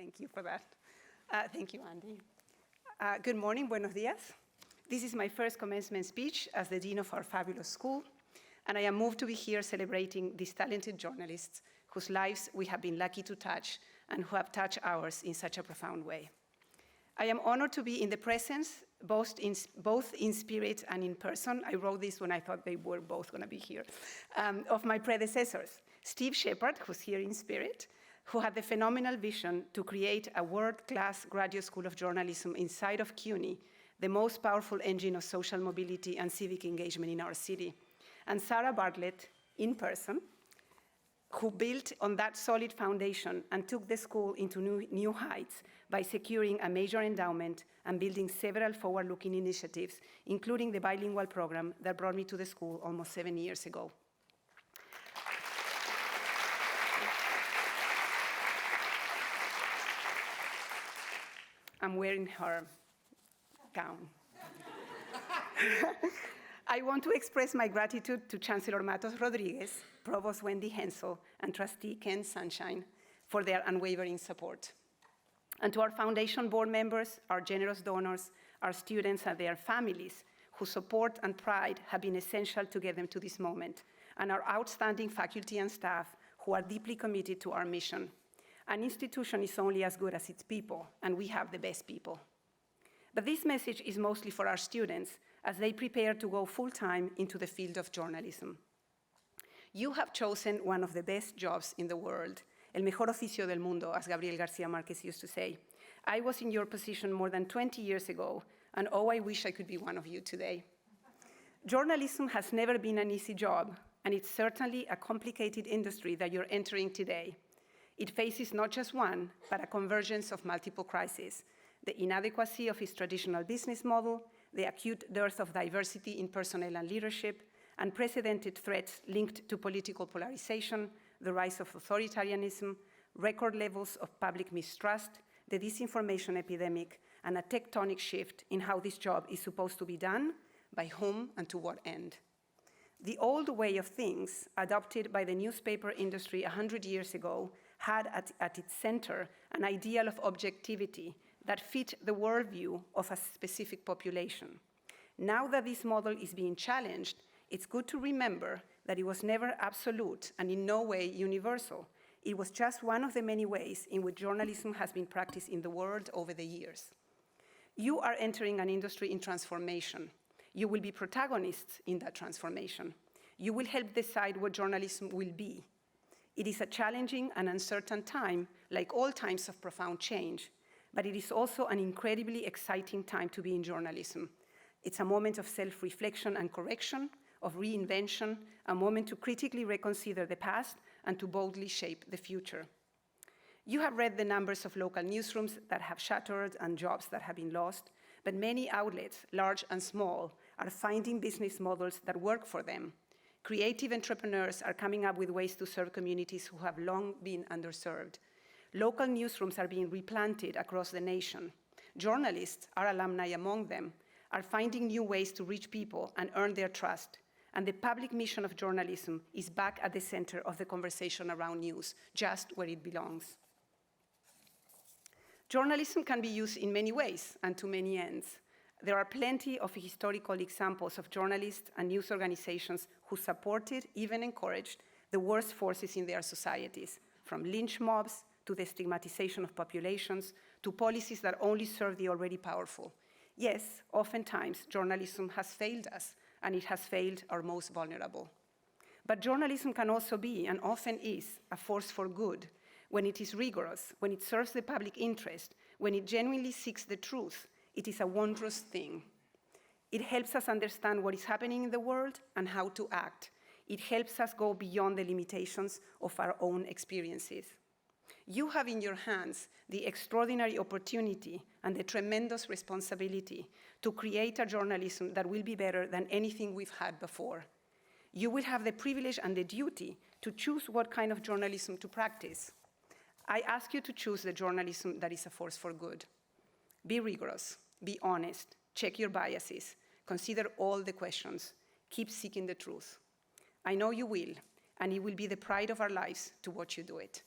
Thank you for that. Thank you, Andy. Good morning, buenos dias. This is my first commencement speech as the dean of our fabulous school, and I am moved to be here celebrating these talented journalists whose lives we have been lucky to touch and who have touched ours in such a profound way. I am honored to be in the presence, both in spirit and in person. I wrote this when I thought they were both going to be here, of my predecessors. Steve Shepard, who's here in spirit, who had the phenomenal vision to create a world-class graduate school of journalism inside of CUNY, the most powerful engine of social mobility and civic engagement in our city. And Sarah Bartlett, in person, who built on that solid foundation and took the school into new heights by securing a major endowment and building several forward-looking initiatives, including the bilingual program that brought me to the school almost 7 years ago. I'm wearing her gown. I want to express my gratitude to Chancellor Matos Rodriguez, Provost Wendy Hensel, and Trustee Ken Sunshine for their unwavering support. And to our foundation board members, our generous donors, our students and their families, whose support and pride have been essential to get them to this moment, and our outstanding faculty and staff who are deeply committed to our mission. An institution is only as good as its people, and we have the best people. But this message is mostly for our students as they prepare to go full-time into the field of journalism. You have chosen one of the best jobs in the world, el mejor oficio del mundo, as Gabriel Garcia Marquez used to say. I was in your position more than 20 years ago, and oh, I wish I could be one of you today. Journalism has never been an easy job, and it's certainly a complicated industry that you're entering today. It faces not just one, but a convergence of multiple crises: the inadequacy of its traditional business model, the acute dearth of diversity in personnel and leadership, unprecedented threats linked to political polarization, the rise of authoritarianism, record levels of public mistrust, the disinformation epidemic, and a tectonic shift in how this job is supposed to be done, by whom, and to what end. The old way of things, adopted by the newspaper industry 100 years ago, had at its center an ideal of objectivity that fit the worldview of a specific population. Now that this model is being challenged, it's good to remember that it was never absolute and in no way universal. It was just one of the many ways in which journalism has been practiced in the world over the years. You are entering an industry in transformation. You will be protagonists in that transformation. You will help decide what journalism will be. It is a challenging and uncertain time, like all times of profound change, but it is also an incredibly exciting time to be in journalism. It's a moment of self-reflection and correction, of reinvention, a moment to critically reconsider the past and to boldly shape the future. You have read the numbers of local newsrooms that have shuttered and jobs that have been lost, but many outlets, large and small, are finding business models that work for them. Creative entrepreneurs are coming up with ways to serve communities who have long been underserved. Local newsrooms are being replanted across the nation. Journalists, our alumni among them, are finding new ways to reach people and earn their trust. And the public mission of journalism is back at the center of the conversation around news, just where it belongs. Journalism can be used in many ways and to many ends. There are plenty of historical examples of journalists and news organizations who supported, even encouraged, the worst forces in their societies, from lynch mobs to the stigmatization of populations, to policies that only serve the already powerful. Yes, oftentimes journalism has failed us, and it has failed our most vulnerable. But journalism can also be, and often is, a force for good, when it is rigorous, when it serves the public interest, when it genuinely seeks the truth. It is a wondrous thing. It helps us understand what is happening in the world and how to act. It helps us go beyond the limitations of our own experiences. You have in your hands the extraordinary opportunity and the tremendous responsibility to create a journalism that will be better than anything we've had before. You will have the privilege and the duty to choose what kind of journalism to practice. I ask you to choose the journalism that is a force for good. Be rigorous, be honest, check your biases, consider all the questions, keep seeking the truth. I know you will, and it will be the pride of our lives to watch you do it.